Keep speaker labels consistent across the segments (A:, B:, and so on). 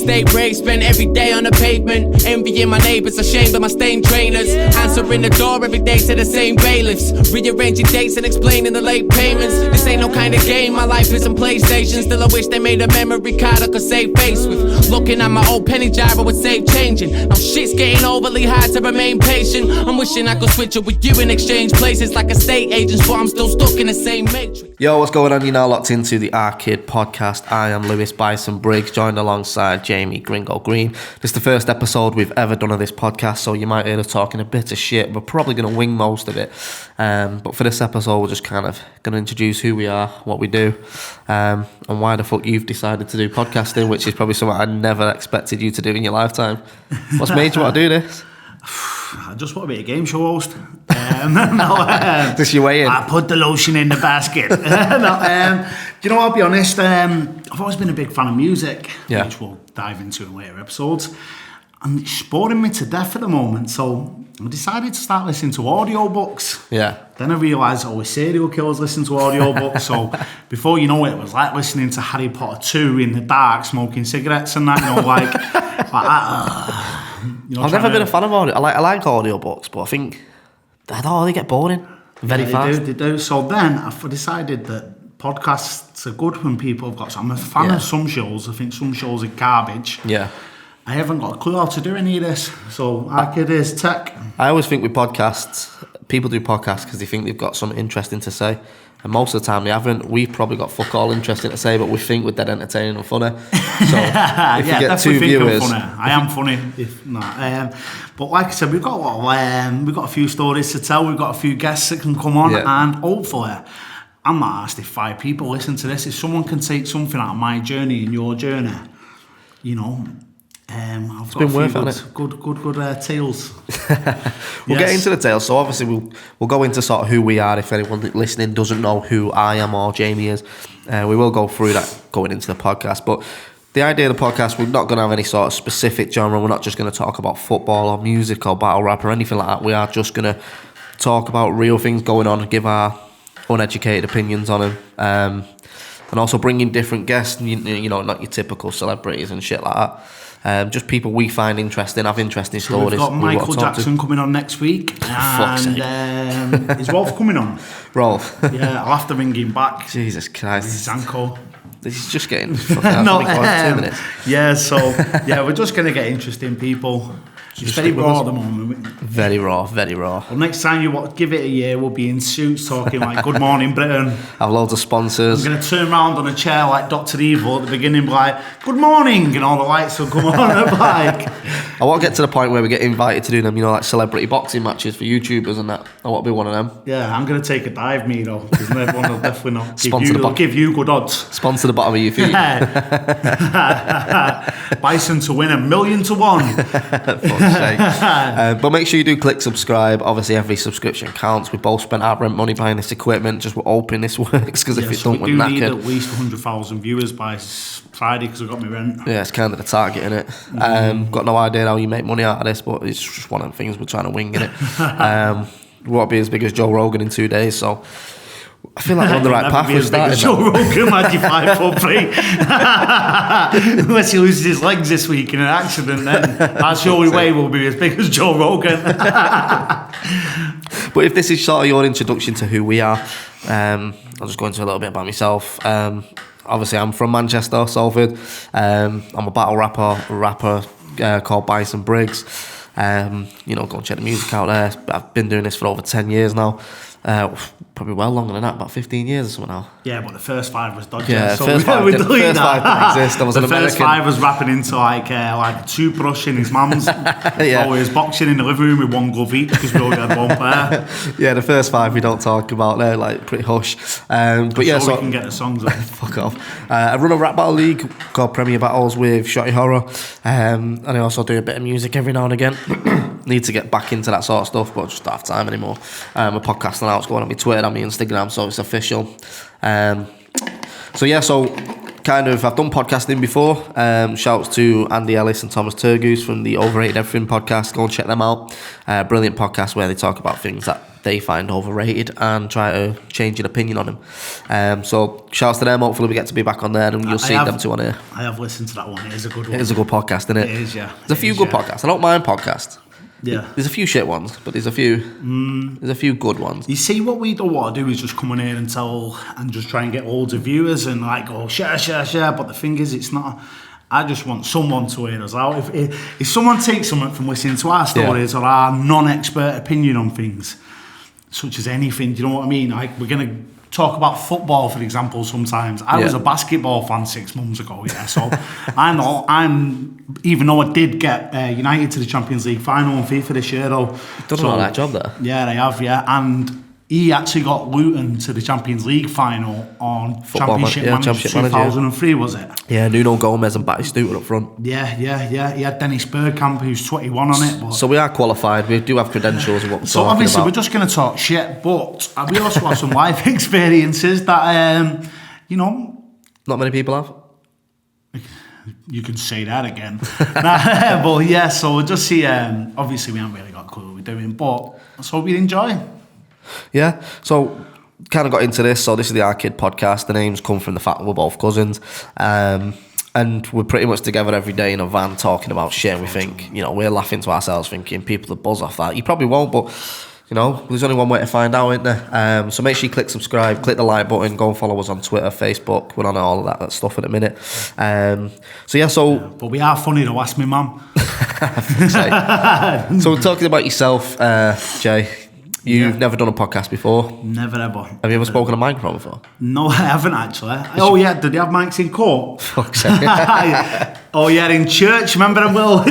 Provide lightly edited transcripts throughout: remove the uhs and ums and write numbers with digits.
A: stay brave, spend every day on the pavement. Envying my neighbors, ashamed of my stained trainers. Answering the door every day to the same bailiffs. Rearranging dates and explaining the late payments. This ain't no kind of game, my life isn't PlayStation. Still I wish they made a memory card I could save face with. Looking at my old penny jar, I would save changing. Now shit's getting overly hard to remain patient. I'm wishing I could switch it with you and exchange places like estate agents, but I'm still stuck in the same matrix.
B: Yo, what's going on? You're now locked into the Arcade Podcast. I am Lewis Bison Briggs, joined alongside Jayme, Gringo, Green. This is the first episode we've ever done of this podcast, so you might hear us talking a bit of shit. We're probably going to wing most of it. But for this episode, we're just kind of going to introduce who we are, what we do, and why the fuck you've decided to do podcasting, which is probably something I never expected you to do in your lifetime. What's made you want to do this?
C: I just want to be a game show host.
B: Just your way in.
C: I put the lotion in the basket. Do you know, I'll be honest, I've always been a big fan of music, which we'll dive into in later episodes. And it's boring me to death at the moment, so I decided to start listening to audiobooks.
B: Yeah.
C: Then I realised, serial killers listen to audiobooks, so before you know it was like listening to Harry Potter 2 in the dark, smoking cigarettes and that, like that.
B: I've never been a fan of audio. I like audiobooks, but I think they get boring very fast.
C: They do. So then I decided that podcasts are good when people have got. So I'm a fan of some shows. I think some shows are garbage.
B: Yeah.
C: I haven't got a clue how to do any of this. So Arcade is tech.
B: I always think with podcasts, people do podcasts because they think they've got something interesting to say. And most of the time they haven't. We've probably got fuck all interesting to say, but we think we're dead entertaining and funny. So if you get two viewers,
C: I am funny. If not, but like I said, we've got a lot. We've got a few stories to tell. We've got a few guests that can come on, and hopefully, I'm not asked if 5 people listen to this. If someone can take something out of my journey and your journey, you know. I've got a few good tales.
B: We'll get into the tales. So obviously we'll go into sort of who we are. If anyone listening doesn't know who I am or Jayme is, we will go through that going into the podcast. But the idea of the podcast, we're not going to have any sort of specific genre. We're not just going to talk about football or music or battle rap or anything like that. We are just going to talk about real things going on, give our uneducated opinions on them, and also bring in different guests. You know, not your typical celebrities and shit like that. Just people we find interesting, have interesting stories.
C: We've got Michael Jackson coming on next week, and is Rolf coming on?
B: Rolf?
C: Yeah, I'll have to ring him back.
B: Jesus Christ.
C: His ankle.
B: He's just getting fucking out 2 minutes.
C: Yeah, so, we're just going to get interesting people. It's very raw at the moment.
B: Very raw.
C: Well, next time you give it a year, we'll be in suits talking like, good morning, Britain.
B: Have loads of sponsors.
C: I'm going to turn around on a chair like Dr. Evil at the beginning, be like, good morning, and all the lights will come on. Like,
B: I want to get to the point where we get invited to do them, like celebrity boxing matches for YouTubers and that. I want to be one of them.
C: Yeah, I'm going to take a dive, me, though, because everyone will definitely not give you good odds.
B: Sponsor the bottom of your feet.
C: Bison to win $1 million to 1.
B: But make sure you do click subscribe. Obviously every subscription counts. We both spent our rent money buying this equipment. Just we're hoping this works, because if it don't, we're knackered.
C: We do need at least 100,000 viewers by Friday, because I've got my rent.
B: Yeah, it's kind of the target, innit? Got no idea how you make money out of this, but it's just one of the things we're trying to wing, innit? We won't be as big as Joe Rogan in 2 days, so I feel like we're on the right path. We're starting.
C: Joe Rogan, might be 5'3", unless he loses his legs this week in an accident. Then that's the only way we'll be as big as Joe Rogan.
B: But if this is sort of your introduction to who we are, I'll just go into a little bit about myself. Obviously, I'm from Manchester, Salford. I'm a battle rapper called Bison Briggs. Go and check the music out there. I've been doing this for over 10 years now. Probably well longer than that, about 15 years or something now.
C: Yeah, but the first 5 was dodgy.
B: Yeah, so first 5 didn't exist. I was
C: the first 5 was rapping into like a toothbrush in his mum's. Always boxing in the living room with one glove each, because we only had one pair.
B: Yeah, the first 5 we don't talk about. They're like pretty hush. But yeah, so
C: we can get the songs up.
B: Fuck off. I run a rap battle league called Premier Battles with Shotty Horror, and I also do a bit of music every now and again. Need to get back into that sort of stuff, but just don't have time anymore. I'm podcasting now. It's going on my Twitter, on my Instagram, so it's official. So I've done podcasting before. Shouts to Andy Ellis and Thomas Turgoose from the Overrated Everything podcast. Go and check them out. Brilliant podcast where they talk about things that they find overrated and try to change an opinion on them. So shouts to them. Hopefully we get to be back on there and you'll see them two on here.
C: I have listened to that one. It is a good one.
B: It is a good podcast, isn't it?
C: It is, yeah.
B: There's a few good podcasts. I don't mind podcasts.
C: Yeah.
B: There's a few shit ones, but there's a few good ones.
C: You see, what we don't want to do is just come in here and just try and get loads of viewers and like go share. But the thing is, it's not. I just want someone to hear us out. If someone takes something from listening to our stories or our non-expert opinion on things, such as anything, do you know what I mean? Like, we're gonna talk about football, for example, sometimes. I was a basketball fan 6 months ago, so I'm even though I did get United to the Champions League final in FIFA this year, though.
B: You've done all that job there.
C: Yeah, they have, and he actually got Luton to the Champions League final on Championship Manager 2003, was it?
B: Yeah, Nuno Gomez and Batistuta up front.
C: Yeah. He had Dennis Bergkamp, who's 21 on it. But
B: so we are qualified. We do have credentials of what we're
C: so
B: talking
C: obviously
B: about.
C: We're just going to talk shit, but we also have some life experiences that,
B: not many people have.
C: You can say that again. But yeah, so we'll just see. Obviously, we haven't really got a clue what we're doing, but let's hope you enjoy.
B: Yeah, so kind of got into this. So this is the Our Kid podcast. The names come from the fact that we're both cousins. And we're pretty much together every day in a van talking about shit. And we think, we're laughing to ourselves thinking people will buzz off that. You probably won't, but, there's only one way to find out, isn't there? So make sure you click subscribe, click the like button, go and follow us on Twitter, Facebook. We're on all of that stuff in a minute.
C: But we are funny though, ask me, mum.
B: So we're talking about yourself, Jay. You've never done a podcast before?
C: Never ever.
B: Have you ever spoken on a microphone before?
C: No, I haven't actually. Oh yeah, did they have mics in court?
B: Fuck's sake.
C: Oh yeah, in church. Remember them little?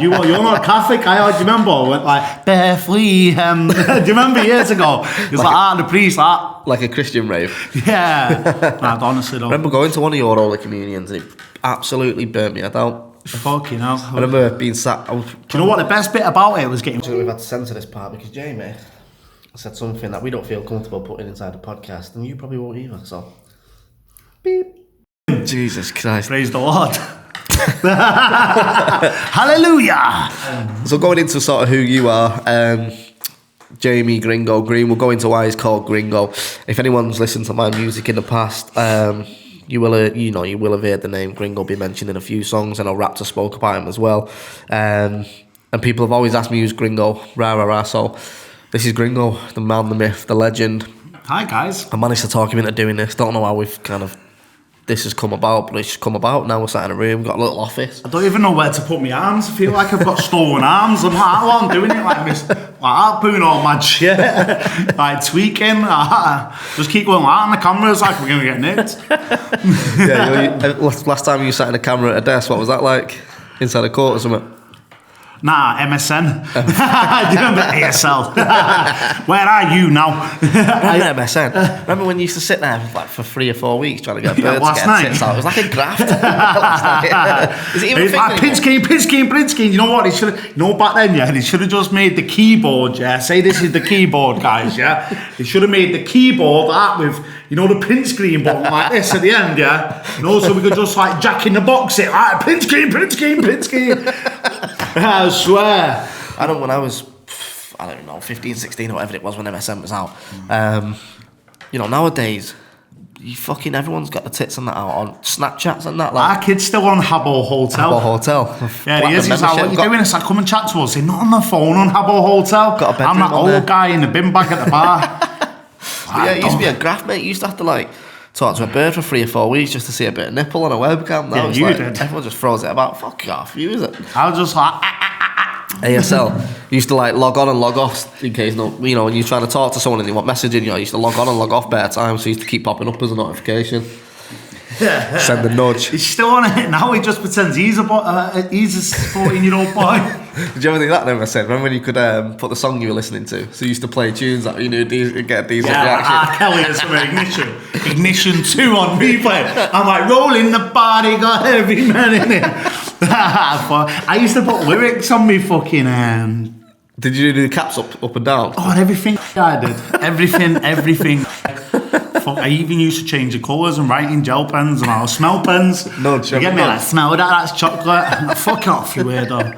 C: You're not Catholic. Do you remember? I went like bear flea. Do you remember years ago? It was the priest
B: like a Christian rave.
C: Yeah. I honestly don't.
B: I remember going to one of your Holy Communions and it absolutely burnt me. I don't.
C: Fucking hell.
B: I remember being sat.
C: Do you know what the best bit about it was getting?
B: We've had to censor this part because Jayme said something that we don't feel comfortable putting inside the podcast, and you probably won't either. So, beep. Jesus Christ!
C: Praise the Lord. Hallelujah.
B: So going into sort of who you are, Jayme Gringo Green. We'll go into why he's called Gringo. If anyone's listened to my music in the past, you will have heard the name Gringo be mentioned in a few songs. I know Raptor spoke about him as well, and people have always asked me who's Gringo. Rah. So this is Gringo, the man, the myth, the legend.
C: Hi guys.
B: I managed to talk him into doing this. Don't know how this has come about, but it's come about. Now we're sat in a room, got a little office.
C: I don't even know where to put my arms. I feel like I've got stolen arms. I'm like, I'm doing it like this, like doing all mad shit, like tweaking. Just keep going like, and the camera's like we're gonna get nicked.
B: Yeah, last time you sat in a camera at a desk, what was that like? Inside a court or something?
C: Nah, MSN. Do you remember ASL? Where are you now?
B: Remember MSN? Remember when you used to sit there for 3 or 4 weeks trying to get birds to get tits out? It was like a graft. Is it even
C: it's like print scheme. You know what? Back then, they should have just made the keyboard, say this is the keyboard, guys, They should have made the keyboard with, the print screen button like this at the end, so we could just like jack in the box it, like print scheme. I swear.
B: I know when I was, 15, 16 or whatever it was when MSN was out. Nowadays, everyone's got the tits and that out on Snapchats and that.
C: Our kid's still on Habbo Hotel.
B: Habbo Hotel.
C: Yeah, he is. He's like, what are you doing? It's like, come and chat to us. He's not on the phone on Habbo Hotel.
B: Got a bedroom
C: I'm that old guy in the bin bag at the bar.
B: It used to be a graft, mate. You used to have to talk to a bird for 3 or 4 weeks just to see a bit of nipple on a webcam. Now
C: you did.
B: Everyone just throws it about. Fuck off, you is it?
C: I was just like
B: ASL. You used to log on and log off in case when you're trying to talk to someone and they want messaging, you used to log on and log off better time, so you used to keep popping up as a notification. Send a nudge.
C: He's still on it now. He just pretends he's a 14-year-old boy.
B: Did you ever think that never said? Remember when you could put the song you were listening to? So you used to play tunes that you knew get a decent reaction.
C: R. Kelly or something. Ignition 2 on replay. I'm like, rolling the body, got every man in it. I used to put lyrics on me fucking.
B: Did you do the caps up and down?
C: Oh, and everything I did. Everything. Fuck I even used to change the colours and write in gel pens and I'll smell pens.
B: No,
C: you get me? Like, smell that's chocolate. Fuck off, you weirdo.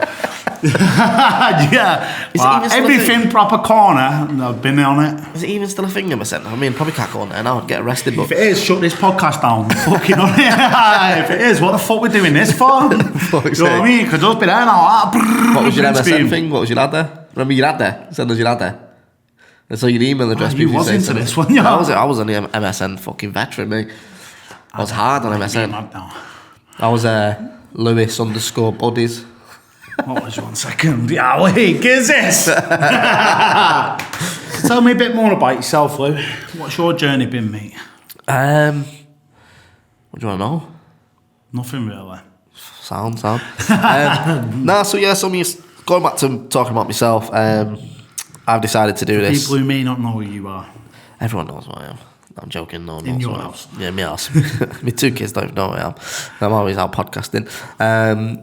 C: Yeah. Everything proper corner, I've been on it.
B: Is it even still a thing, MSN? I mean, probably can't go on there now, I'd get arrested. But
C: if it is, shut this podcast down. Fucking on it. If it is, what the fuck we doing this for? You know what I mean? Could just be there now.
B: What was your MSN thing? What was your ad there? Remember your ad there? Send us your ad there. And so your email address.
C: You was into this one, yeah.
B: I was on the MSN fucking veteran, mate. I was hard on MSN. I was Lewis_buddies.
C: What was 1 second? Yeah, what heck is this? Tell me a bit more about yourself, Lou. What's your journey been, mate?
B: What do you want to know?
C: Nothing really.
B: Sound. So going back to talking about myself, I've decided to do this.
C: People who may not know who you are.
B: Everyone knows who I am. I'm joking, no one knows.
C: In your house?
B: Yeah, my house. My 2 kids don't know who I am. I'm always out podcasting.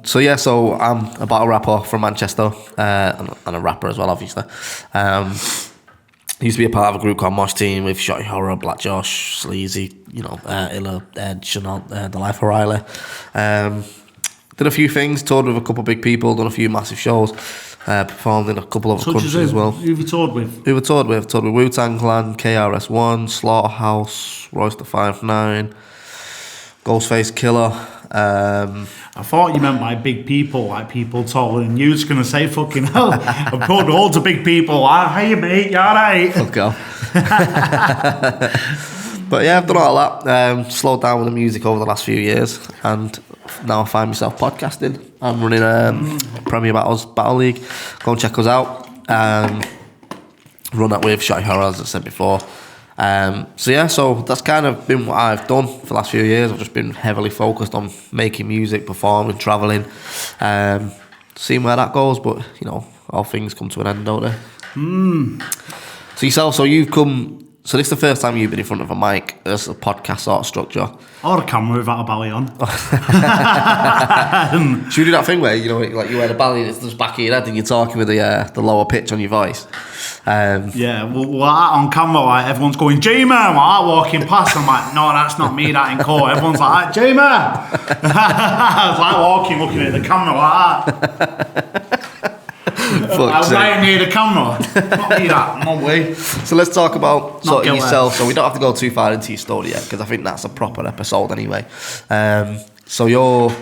B: So I'm a battle rapper from Manchester, and a rapper as well, obviously. Used to be a part of a group called Mosh Team with Shotty Horror, Black Josh, Sleazy, Illa, Edge, The Life of Riley. Did a few things, toured with a couple of big people, done a few massive shows. Performed in a couple of countries as well.
C: Who have you toured with?
B: Toured with Wu-Tang Clan, KRS-One, Slaughterhouse, Royce the 5'9", Ghostface Killer.
C: I thought you meant by big people, like people taller than you. Was going to say fucking hell. I've toured with loads of big people. Hey mate, you alright?
B: Fuck off. But yeah, I've done all that. Slowed down with the music over the last few years, and now I find myself podcasting. I'm running Premier Battles Battle League. Go and check us out. Run that with Shotty Horror, as I said before. So that's kind of been what I've done for the last few years. I've just been heavily focused on making music, performing, travelling, seeing where that goes. But all things come to an end, don't they? So yourself, you've come. So this is the first time you've been in front of a mic as a podcast sort of structure.
C: Or a camera without a belly on.
B: Should we do that thing where, like you wear the belly and it's just back of your head and you're talking with the lower pitch on your voice?
C: Yeah, well, on camera, like, everyone's going, Jayme, I'm like, walking past, I'm like, no, that's not me, that in court. Everyone's like, Jayme! I was like walking, looking at the camera like that. I was right near the camera. Not me that, no way.
B: So let's talk about sort of yourself. So we don't have to go too far into your story yet, because I think that's a proper episode anyway. So your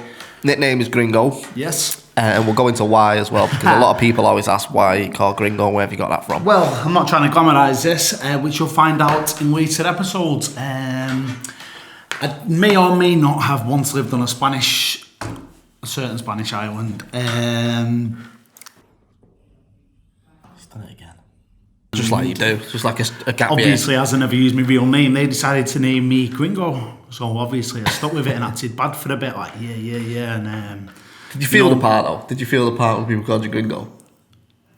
B: nickname is Gringo.
C: Yes.
B: And we'll go into why as well, because a lot of people always ask why you call Gringo. Where have you got that from?
C: Well, I'm not trying to glamorise this, which you'll find out in later episodes. I may or may not have once lived on a certain Spanish island.
B: It again. Just like you do, just like a gap year.
C: Obviously, as I never used my real name, they decided to name me Gringo. So obviously, I stuck with it and acted bad for a bit. Like yeah. And
B: did you feel the part though? Did you feel the part when people called you Gringo?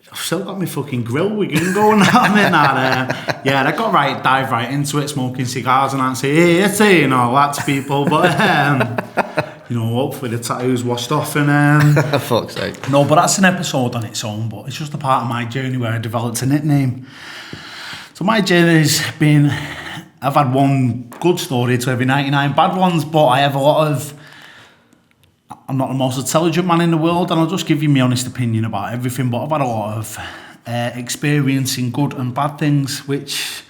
C: I've still got my fucking grill with Gringo and that. I dive right into it, smoking cigars and say hey, that to people. But hopefully the tattoo's washed off and
B: fuck's sake.
C: No, but that's an episode on its own. But it's just a part of my journey where I developed a nickname. So my journey's been, I've had one good story to every 99 bad ones, but I have I'm not the most intelligent man in the world, and I'll just give you my honest opinion about everything, but I've had a lot of experience in good and bad things, which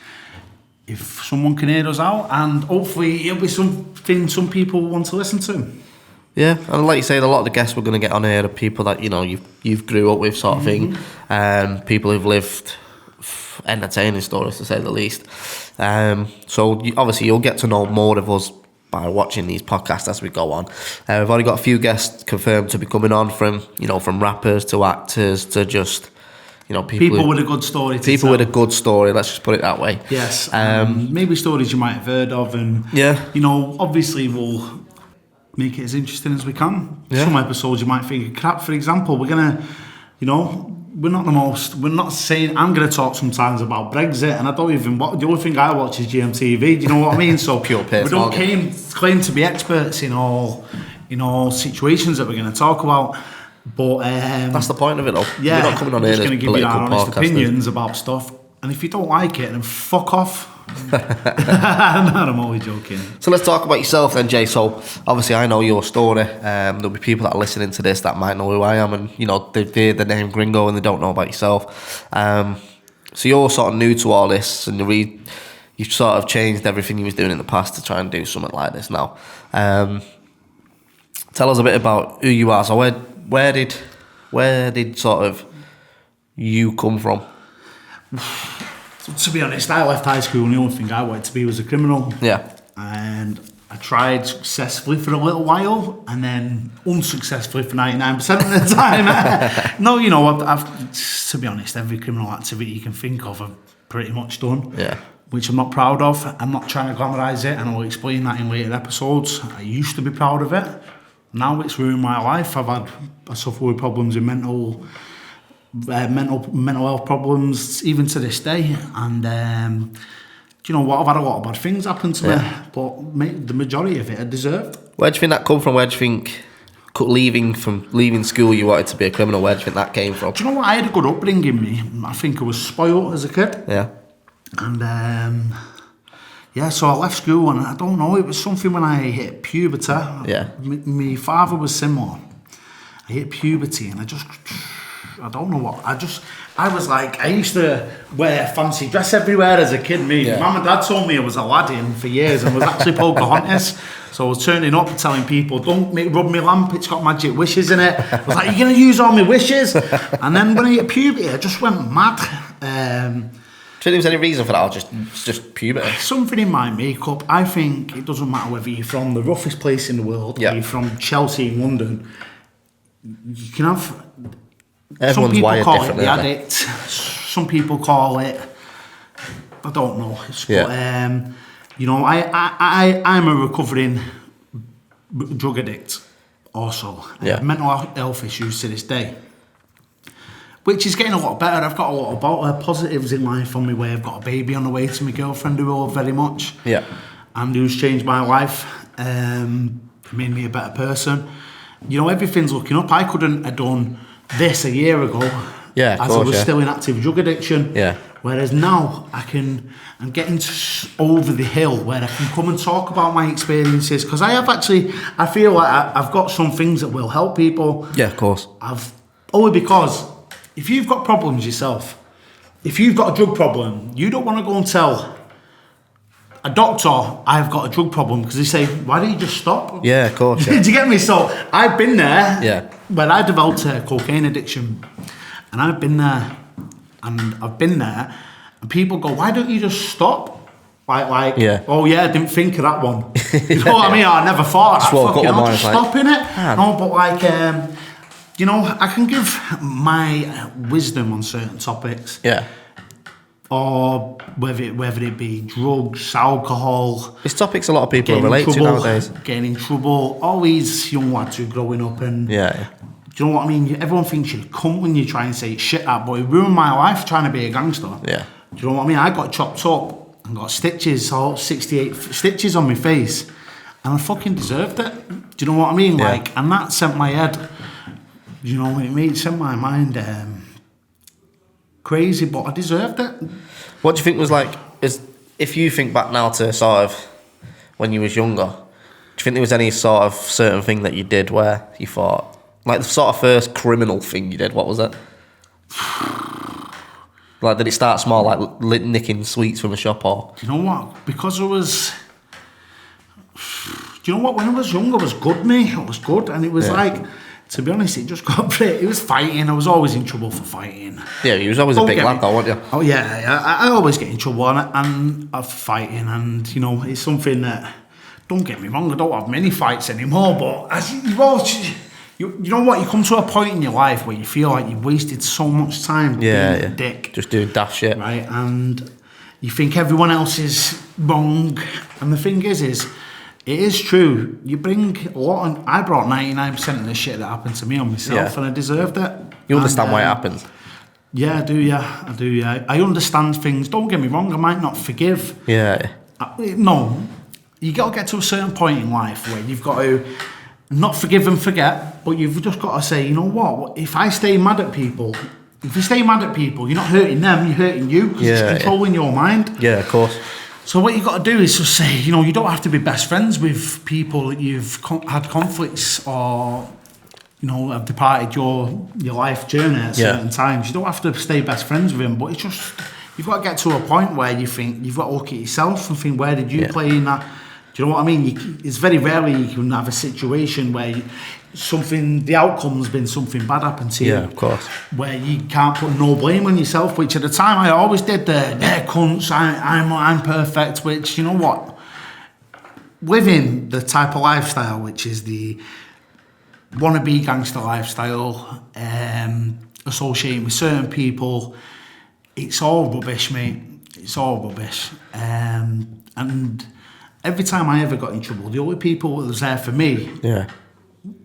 C: if someone can hear us out, and hopefully it'll be something some people want to listen to.
B: Yeah, and like you say, a lot of the guests we're going to get on here are people that you've grew up with, sort of thing. People who've lived entertaining stories, to say the least. So obviously you'll get to know more of us by watching these podcasts as we go on. We've already got a few guests confirmed to be coming on from rappers to actors to just people
C: with a good story.
B: With a good story. Let's just put it that way.
C: Yes. Maybe stories you might have heard of, and obviously we'll make it as interesting as we can. Yeah. Some episodes you might think are crap. For example, we're gonna, we're not saying, I'm going to talk sometimes about Briggs, and I don't even, the only thing I watch is GMTV, do you know what I mean? So
B: pure piss,
C: we don't claim to be experts in all situations that we're going to talk about, but
B: that's the point of it though.
C: Yeah,
B: we're not coming on here
C: just going to give you our honest opinions about stuff, and if you don't like it, then fuck off. No, I'm always joking.
B: So let's talk about yourself then, Jay. So obviously I know your story. There'll be people that are listening to this that might know who I am, and you know they hear the name Gringo and they don't know about yourself. So you're sort of new to all this, and you've sort of changed everything you was doing in the past to try and do something like this now. Tell us a bit about who you are. So where did sort of you come from?
C: To be honest, I left high school and the only thing I wanted to be was a criminal.
B: Yeah.
C: And I tried successfully for a little while and then unsuccessfully for 99% of the time. No, you know, I've to be honest, every criminal activity you can think of I've pretty much done.
B: Yeah.
C: Which I'm not proud of. I'm not trying to glamorise it, and I'll explain that in later episodes. I used to be proud of it. Now it's ruined my life. I suffer with problems in mental health problems even to this day, and do you know what, I've had a lot of bad things happen to me, but the majority of it I deserved.
B: Where do you think that come from? Where do you think leaving school you wanted to be a criminal? Where do you think that came from?
C: Do you know what, I had a good upbringing. Me, I think I was spoiled as a kid.
B: Yeah.
C: And so I left school, and I don't know, it was something when I hit puberty.
B: Yeah.
C: My father was similar. I hit puberty and I don't know what, I was like, I used to wear fancy dress everywhere as a kid. Mum and Dad told me I was Aladdin for years and was actually Pocahontas. So I was turning up telling people, don't rub my lamp, it's got magic wishes in it. I was like, you're going to use all my wishes? And then when I hit puberty, I just went mad.
B: Do you think there was any reason for that, or just puberty?
C: Something in my makeup. I think it doesn't matter whether you're from the roughest place in the world, or you're from Chelsea in London. You can have...
B: Everyone's
C: some people
B: wired
C: call
B: differently,
C: it the addict. Some people call it... I don't know. But, you know, I'm a recovering drug addict also. I have mental health issues to this day, which is getting a lot better. I've got a lot of positives in life on my way. I've got a baby on the way to my girlfriend who I love very much. Yeah. And who's changed my life, made me a better person. You know, everything's looking up. I couldn't have done this a year ago as I was still in active drug addiction. Yeah. Whereas now I'm getting over the hill where I can come and talk about my experiences, because I feel like I've got some things that will help people. Yeah, of course. Only because if you've got problems yourself, if you've got a drug problem, you don't want to go and tell a doctor I've got a drug problem, because they say, why don't you just stop? Yeah, of course. Yeah. Do you get me? So I've been there. Yeah. When I developed a cocaine addiction, and I've been there, and people go, why don't you just stop? Like, oh yeah, I didn't think of that one. You know what I mean? I never thought of that. Fucking, I'll just stop in it. No, but like, you know, I can give my wisdom on certain topics. Yeah. Or whether it be drugs, alcohol. It's topics a lot of people relate to nowadays. Getting in trouble. All these young lads who are growing up and... Yeah. Do you know what I mean? Everyone thinks you're a cunt when you try and say shit out, but it ruined my life trying to be a gangster. Yeah. Do you know what I mean? I got chopped up and got stitches, 68 stitches on my face, and I fucking deserved it. Do you know what I mean? Yeah. Like, and that sent my head, you know, it sent my mind crazy, but I deserved it. What do you think was like, if you think back now to sort of when you was younger, do you think there was any sort of certain thing that you did where you thought, like the sort of first criminal thing you did, what was it? Like, did it start small, like nicking sweets from a shop, or? Do you know what? Because I was... Do you know what? When I was young, I was good, mate. I was good, and it was like... To be honest, it just got pretty... It was fighting. I was always in trouble for fighting. Yeah, you was always a big lad though, weren't you? Oh, yeah. I always get in trouble and I'm fighting, and, you know, it's something that... Don't get me wrong, I don't have many fights anymore, but as you've always... You know what? You come to a point in your life where you feel like you've wasted so much time being a dick. Just doing daft shit. Right, and you think everyone else is wrong. And the thing is it is true. You bring a lot on... I brought 99% of the shit that happened to me on myself, and I deserved it. You understand why it happened? Yeah, I do, yeah. I understand things. Don't get me wrong, I might not forgive. Yeah. No. You got to get to a certain point in life where you've got to... Not forgive and forget, but you've just got to say, you know what, if I stay mad at people, you're not hurting them, you're hurting you, because it's controlling your mind. Yeah, of course. So what you got to do is just say, you know, you don't have to be best friends with people that you've had conflicts or, you know, have departed your life journey at certain times. You don't have to stay best friends with them, but it's just, you've got to get to a point where you think, you've got to look at yourself and think, where did you play in that? Do you know what I mean? It's very rarely you can have a situation where the outcome's been something bad happened to you.
B: Yeah, of course.
C: Where you can't put no blame on yourself, which at the time I always did they're cunts, I'm perfect, which, you know what? Living the type of lifestyle, which is the wannabe gangster lifestyle, associating with certain people, it's all rubbish, mate. It's all rubbish. And every time I ever got in trouble, the only people that was there for me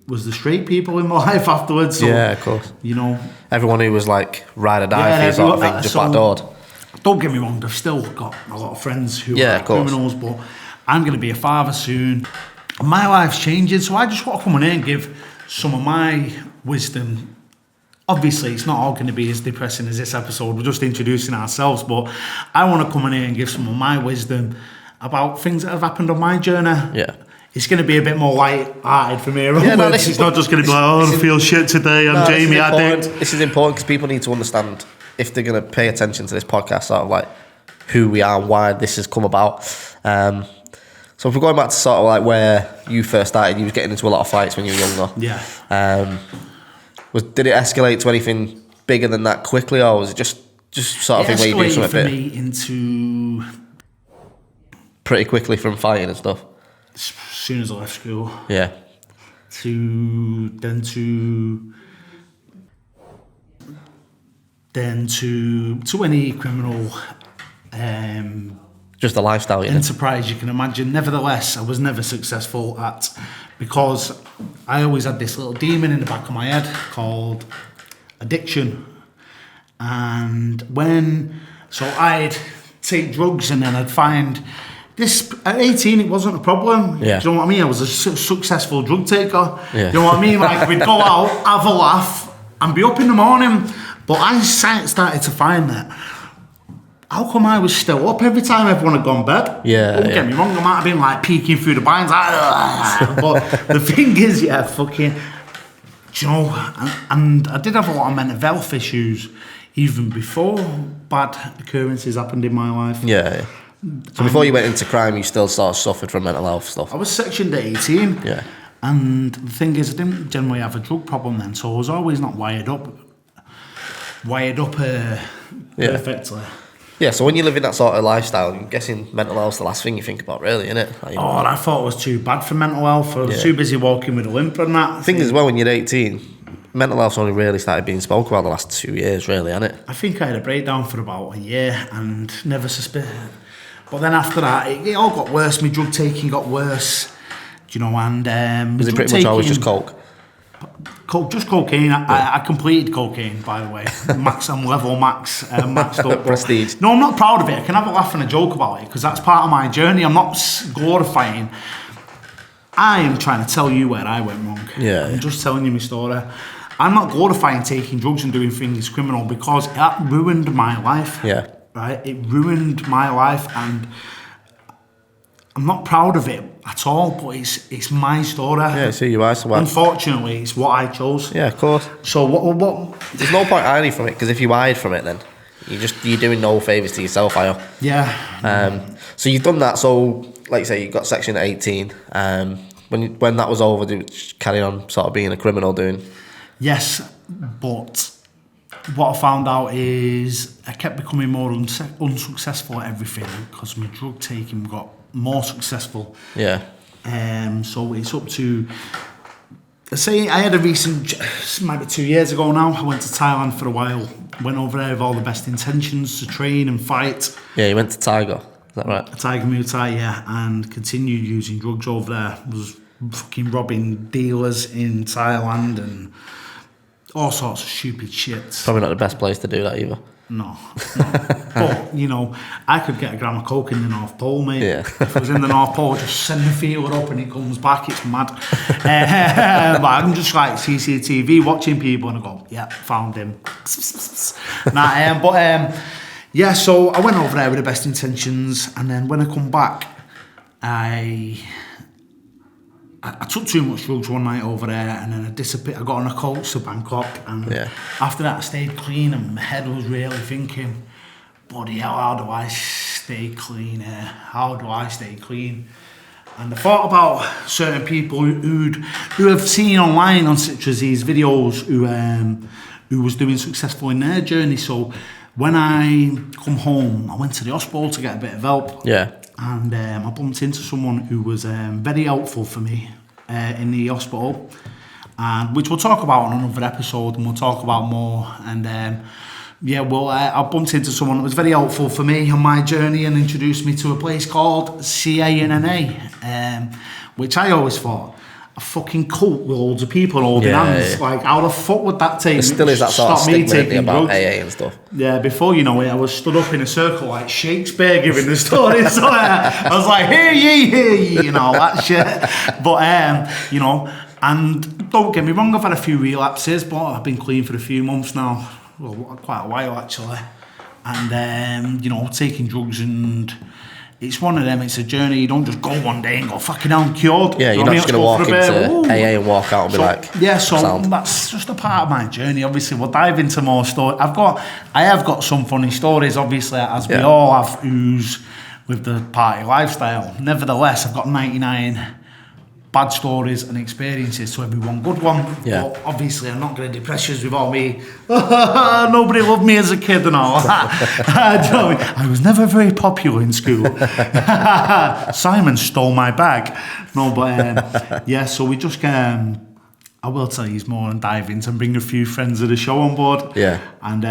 C: was the straight people in my life afterwards. So,
B: yeah, of course.
C: You know,
B: everyone who was like ride or die for you sort of thing, just backdoored.
C: Don't get me wrong, I've still got a lot of friends who are criminals, but I'm going to be a father soon. My life's changing, so I just want to come on here and give some of my wisdom. Obviously, it's not all going to be as depressing as this episode. We're just introducing ourselves, but I want to come in here and give some of my wisdom about things that have happened on my journey.
B: Yeah.
C: It's going to be a bit more light-hearted for me.
B: It's
C: not just going to be like, I feel shit today, I'm Jayme addict.
B: This is important because people need to understand, if they're going to pay attention to this podcast, sort of like who we are and why this has come about. So if we're going back to sort of like where you first started, you was getting into a lot of fights when you were younger.
C: Yeah.
B: Did it escalate to anything bigger than that quickly, or was it just sort of thing where you do something
C: for me into
B: pretty quickly from fighting and stuff?
C: As soon as I left school.
B: Yeah.
C: To any criminal
B: just the lifestyle
C: enterprise you can imagine. Nevertheless, I was never successful at, because I always had this little demon in the back of my head called addiction. And so I'd take drugs and then I'd find this, at 18 it wasn't a problem.
B: Yeah.
C: Do you know what I mean? I was a successful drug taker.
B: Yeah.
C: You know what I mean? Like, we'd go out, have a laugh and be up in the morning. But I started to find that, how come I was still up every time everyone had gone bed?
B: Yeah.
C: Don't get me wrong, I might have been like peeking through the blinds, but the thing is, fucking, do you know, and I did have a lot of mental health issues even before bad occurrences happened in my life.
B: Yeah. So before you went into crime, you still sort of suffered from mental health stuff?
C: I was sectioned at 18.
B: Yeah.
C: And the thing is, I didn't generally have a drug problem then, so I was always not wired up perfectly.
B: Yeah, so when you live in that sort of lifestyle, I'm guessing mental health's the last thing you think about, really, isn't it? Like,
C: I thought it was too bad for mental health. I was too busy walking with a limp and that.
B: The thing is, well, when you're 18, mental health's only really started being spoke about the last 2 years, really, hasn't it?
C: I think I had a breakdown for about a year and never suspected. But then after that, it all got worse. My drug taking got worse, you know, and...
B: was it pretty much always just coke?
C: Just cocaine. I completed cocaine, by the way. Max and level max, maxed up.
B: Prestige.
C: No, I'm not proud of it. I can have a laugh and a joke about it because that's part of my journey. I'm not glorifying. I am trying to tell you where I went wrong.
B: Yeah.
C: I'm just telling you my story. I'm not glorifying taking drugs and doing things criminal because that ruined my life.
B: Yeah.
C: Right? It ruined my life and I'm not proud of it at all, but it's my story.
B: Yeah, see, you are. So
C: unfortunately, it's what I chose.
B: Yeah, of course.
C: So what?
B: There's no point hiding from it, because if you hide from it, then you're doing no favours to yourself, are you?
C: Yeah.
B: So you've done that. So, like you say, you got section at 18. When that was over, did you carry on sort of being a criminal doing?
C: Yes, but what I found out is I kept becoming more unsuccessful at everything because my drug taking got more successful.
B: Yeah.
C: So it's up to... Say I had a recent... might be 2 years ago now. I went to Thailand for a while. Went over there with all the best intentions to train and fight.
B: Yeah, you went to Tiger. Is that right?
C: Tiger Muay Thai, yeah. And continued using drugs over there. Was fucking robbing dealers in Thailand and all sorts of stupid shit.
B: Probably not the best place to do that either.
C: No. But, you know, I could get a gram of coke in the North Pole, mate.
B: Yeah.
C: If I was in the North Pole, just send the feeler up and it comes back, it's mad. But I'm just like CCTV watching people and I go, yeah, found him. Yeah, so I went over there with the best intentions, and then when I come back, I took too much drugs one night over there, and then I disappeared. I got on a coach to Bangkok, and after that I stayed clean, and my head was really thinking, bloody hell, how do I stay clean here? How do I stay clean? And I thought about certain people who have seen online on such as these videos who was doing successful in their journey. So when I come home, I went to the hospital to get a bit of help.
B: Yeah.
C: And I bumped into someone who was very helpful for me in the hospital, and which we'll talk about on another episode, and we'll talk about more. And I bumped into someone that was very helpful for me on my journey and introduced me to a place called CANNA, which I always thought a fucking cult with loads of people holding hands. Like, how the fuck would that take?
B: There still is that sort of stigma about AA and stuff. Yeah,
C: before you know it, I was stood up in a circle like Shakespeare giving the story. So I was like, hear ye, you know, that shit. But, you know, and don't get me wrong, I've had a few relapses, but I've been clean for a few months now. Well, quite a while, actually. And, you know, taking drugs, and it's one of them, it's a journey. You don't just go one day and go, fucking hell, I'm cured.
B: Yeah, you're not just going to walk into AA and walk out and be like,
C: yeah, so
B: sound.
C: That's just a part of my journey. Obviously, we'll dive into more stories. I have got some funny stories, obviously, as we all have, who's with the party lifestyle. Nevertheless, I've got 99 bad stories and experiences to every one good one.
B: Yeah.
C: But obviously, I'm not going to depress you with all me. Nobody loved me as a kid and all that. I was never very popular in school. Simon stole my bag. No, but so we just I will tell you more and dive into and bring a few friends of the show on board.
B: Yeah.
C: And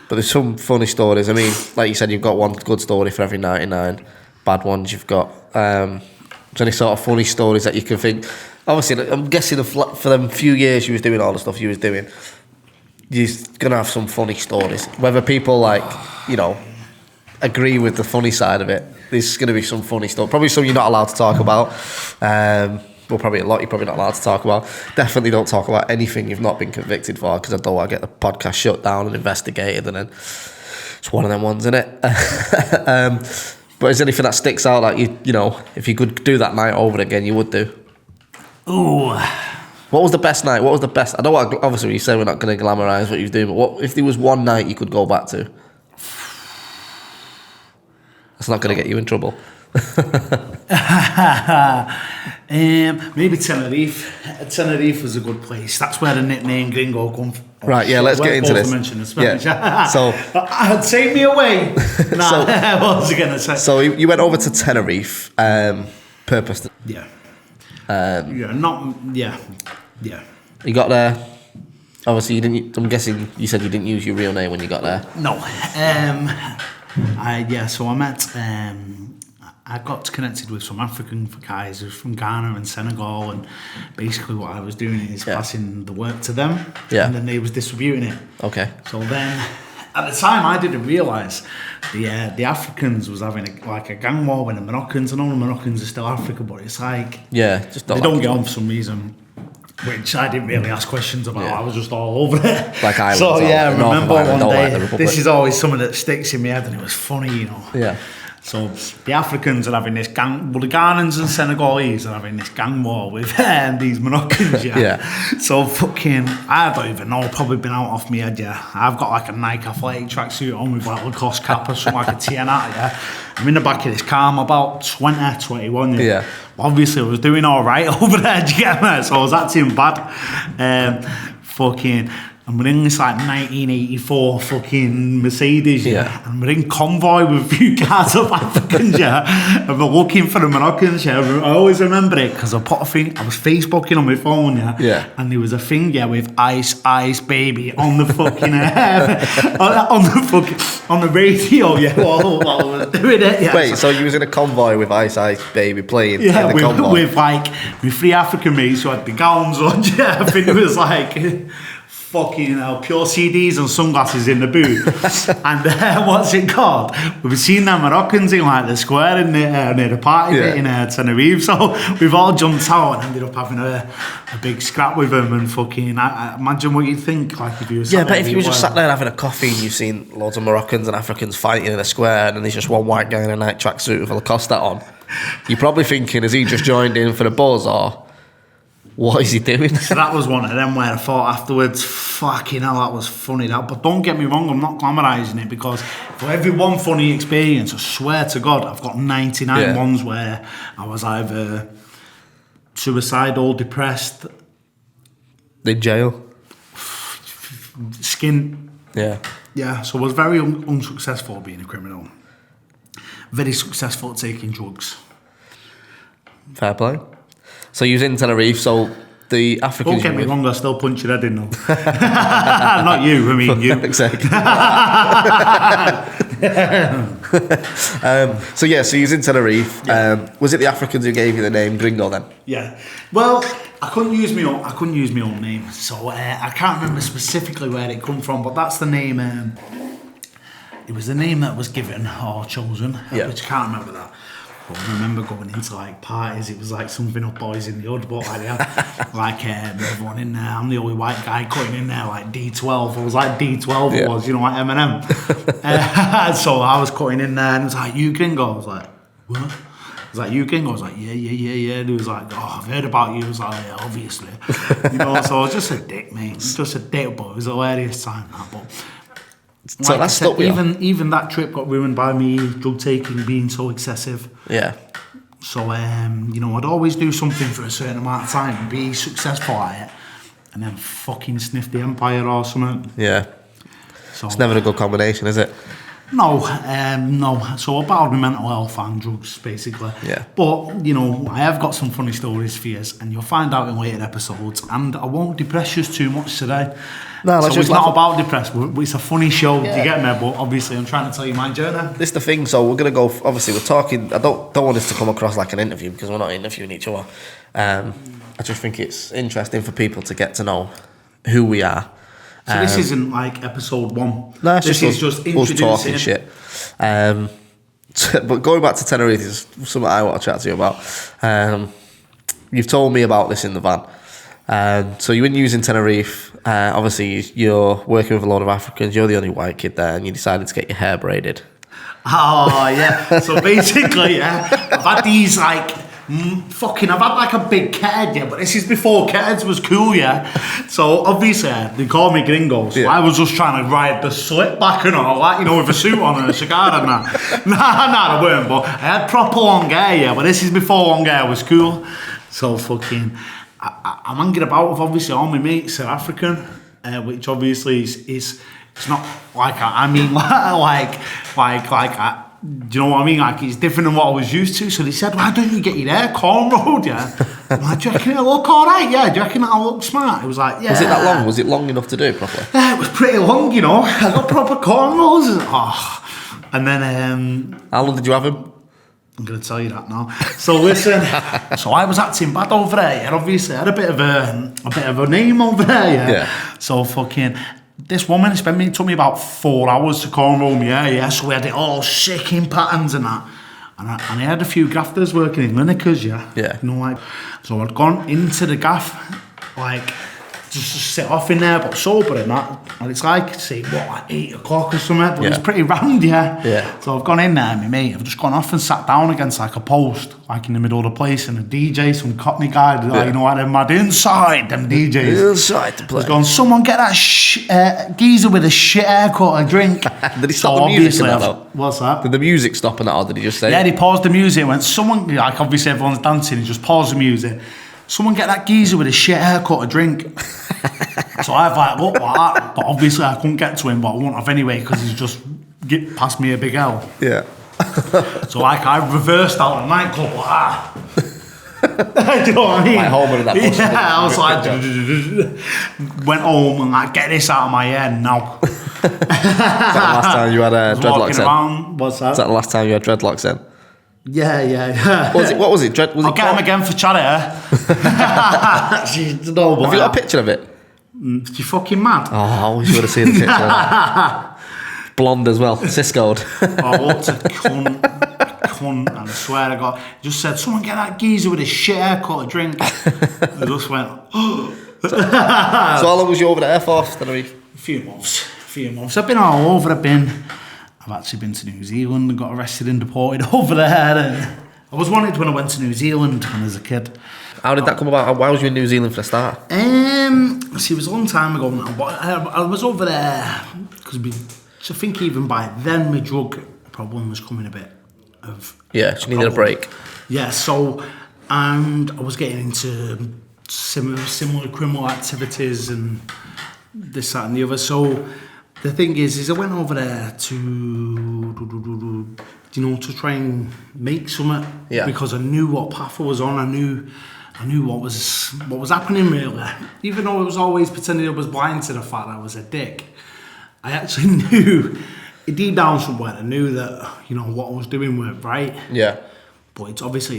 B: but there's some funny stories. I mean, like you said, you've got one good story for every 99 bad ones you've got. Any sort of funny stories that you can think? Obviously, I'm guessing for them few years you was doing all the stuff you was doing, you're gonna have some funny stories. Whether people agree with the funny side of it, there's gonna be some funny stuff. Probably some you're not allowed to talk about. Well, probably a lot you're probably not allowed to talk about. Definitely don't talk about anything you've not been convicted for, because I don't want to get the podcast shut down and investigated, and then it's one of them ones, isn't it? But is there anything that sticks out that you know, if you could do that night over again, you would do?
C: Ooh.
B: What was the best night? What was the best? I don't want to, obviously you say we're not going to glamorise what you were doing, but what if there was one night you could go back to? That's not going to get you in trouble.
C: Maybe Tenerife. Tenerife was a good place. That's where the nickname Gringo come from.
B: Right, yeah, let's get into this.
C: Yeah.
B: So,
C: take me away. What was I going to say?
B: So you went over to Tenerife, purpose.
C: Yeah.
B: You got there. Obviously, you didn't. I'm guessing you said you didn't use your real name when you got there.
C: No. So I met. I got connected with some African guys from Ghana and Senegal, and basically what I was doing is passing the work to them, and then they was distributing it.
B: Okay.
C: So then, at the time, I didn't realise the Africans was having a gang war with the Moroccans. I know the Moroccans are still Africa, but it's like
B: just
C: they don't get on for some reason, which I didn't really ask questions about. I was just all over it.
B: Like I was.
C: So I remember one day.
B: Like
C: this is always something that sticks in my head, and it was funny, you know.
B: Yeah.
C: So the Africans are having this gang, well, the Ghanaians and Senegalese are having this gang war with these Moroccans, So fucking, I don't even know, probably been out off my head, I've got like a Nike athletic tracksuit on with like a Lacoste cap or something, like a TNR, I'm in the back of this car, I'm about 20, 21, Obviously I was doing all right over there, do you get me? So I was acting bad. And we're in this like 1984 fucking Mercedes, and we're in convoy with a few cars of Africans, and we're looking for the Moroccans, I always remember it because I put a thing, I was Facebooking on my phone, and there was a thing, with Ice Baby on the fucking on the radio, while I was doing it,
B: Wait, so you was in a convoy with Ice Baby playing in the convoy?
C: with 3 African mates who had the gowns on, I think it was like fucking pure CDs and sunglasses in the boot. And what's it called? We've seen them Moroccans in like the square near the party bit in Tenerife. So we've all jumped out and ended up having a big scrap with them and fucking. I imagine what you'd think like if you were sat
B: but if you were just sat there having a coffee and you've seen loads of Moroccans and Africans fighting in a square and then there's just one white guy in a night tracksuit with a Lacoste on, you're probably thinking, has he just joined in for the buzz or what is he doing?
C: So that was one of them where I thought afterwards, fucking hell, that was funny. But don't get me wrong, I'm not glamorising it, because for every one funny experience, I swear to God, I've got 99 ones where I was either suicidal, depressed,
B: in jail,
C: skint.
B: Yeah.
C: So I was very unsuccessful at being a criminal. Very successful at taking drugs.
B: Fair play. So you was in Tenerife, so the Africans...
C: Don't get me wrong, I still punch your head in though. Not you, I mean you.
B: Exactly. So you was in Tenerife. Was it the Africans who gave you the name Gringo then?
C: Yeah. Well, I couldn't use my own name, so I can't remember specifically where it come from, but that's the name. It was the name that was given or chosen, which I can't remember that. But I remember going into like parties, it was like something up boys in the hood, but like everyone in there, I'm the only white guy cutting in there like D12. I was like D12 was, you know, like Eminem. So I was cutting in there and it was like, you Gringo? I was like, what? It was like, you Gringo? I was like, yeah. And he was like, oh, I've heard about you. I was like, yeah, obviously. You know, so I was just a dick, mate. Just a dick, but it was a hilarious time, that. But
B: so
C: like
B: that's
C: said, even that trip got ruined by me drug taking being so excessive.
B: Yeah.
C: So you know, I'd always do something for a certain amount of time and be successful at it, and then fucking sniff the empire or something.
B: Yeah.
C: So
B: it's never a good combination, is it?
C: No. So I battled my mental health and drugs, basically.
B: Yeah.
C: But, you know, I have got some funny stories for you, and you'll find out in later episodes, and I won't depress you too much today.
B: No,
C: so it's not about depression. It's a funny show, do you get me? But obviously I'm trying to tell you my journey.
B: This is the thing, so we're going to go, obviously we're talking, I don't want this to come across like an interview, because we're not interviewing each other. I just think it's interesting for people to get to know who we are.
C: So this isn't like episode 1.
B: No,
C: this is just introducing
B: talking shit. But going back to Tenerife, is something I want to chat to you about. You've told me about this in the van. So you're in using Tenerife. Obviously, you're working with a lot of Africans. You're the only white kid there, and you decided to get your hair braided.
C: Oh yeah. So basically, I've had these like. I've had like a big kethead, but this is before ketheads was cool, So obviously they call me Gringo, so I was just trying to ride the slip back and all that, you know, with a suit on and a cigar and that. Nah, I weren't, but I had proper long hair, but this is before long hair was cool. So fucking, I'm hanging about with obviously all my mates are African, which obviously is it's not like I mean like do you know what I mean? Like, it's different than what I was used to. So they said, why don't you get your hair cornrowed, I'm like, do you reckon it'll look alright, Do you reckon it'll look smart? It was like, yeah.
B: Was it that long? Was it long enough to do properly?
C: Yeah, it was pretty long, you know. I got proper cornrows. And then...
B: how long did you have him?
C: I'm going to tell you that now. So listen, so I was acting bad over there, and obviously I had a bit of a name over there, So fucking... This woman took me about 4 hours to cornrow me, so we had it all sick in patterns and that. And I had a few grafters working in Lineker's, You know, like, so I'd gone into the gaff, like, just to sit off in there, but sober and that. And it's like, say, like 8 o'clock or something, but it's pretty round, So I've gone in there, my mate, I've just gone off and sat down against like a post, like in the middle of the place, and a DJ, some Cockney guy, you know, like them mad inside, them DJs.
B: Inside the place.
C: He's gone, someone get that geezer with a shit haircut a drink.
B: Did he stop the music in that though?
C: What's that?
B: Did the music stop in that, or did he just say?
C: Yeah, he paused the music, went, someone, like obviously everyone's dancing, he just paused the music. Someone get that geezer with a shit haircut a drink. So I've like looked like that, but obviously I couldn't get to him, but I won't have anyway because he's just passed me a big L.
B: Yeah.
C: So like I reversed out of the nightclub like that. Do you know what I mean?
B: Like Homer in that bus.
C: Yeah, I was like, went home and like, get this out of my head now.
B: Is that the last time you had dreadlocks then?
C: Around, what's that?
B: Is that the last time you had dreadlocks then?
C: Yeah.
B: What was it?
C: I'll get him again for charity.
B: Have you got a picture of it?
C: You fucking mad?
B: Oh, I wish you would have seen the picture of that. Blonde as well, Cisco'd.
C: Oh, what a cunt. And I swear to God, just said, someone get that geezer with his shit haircut a drink. I just went,
B: So how long was you over there for?
C: A few months. I've been all over. I've actually been to New Zealand and got arrested and deported over there. I was wanted when I went to New Zealand when I was a kid.
B: How did that come about? Why was you in New Zealand for the start?
C: See, it was a long time ago now, but I was over there because I think even by then my drug problem was coming a bit of...
B: Yeah, so you needed a break.
C: Yeah, so, and I was getting into similar criminal activities and this, that and the other. So the thing is I went over there to try and make something.
B: Yeah.
C: Because I knew what path I was on. I knew what was happening really. Even though I was always pretending I was blind to the fact that I was a dick, I actually knew, deep down somewhere, I knew that, what I was doing weren't right.
B: Yeah.
C: But it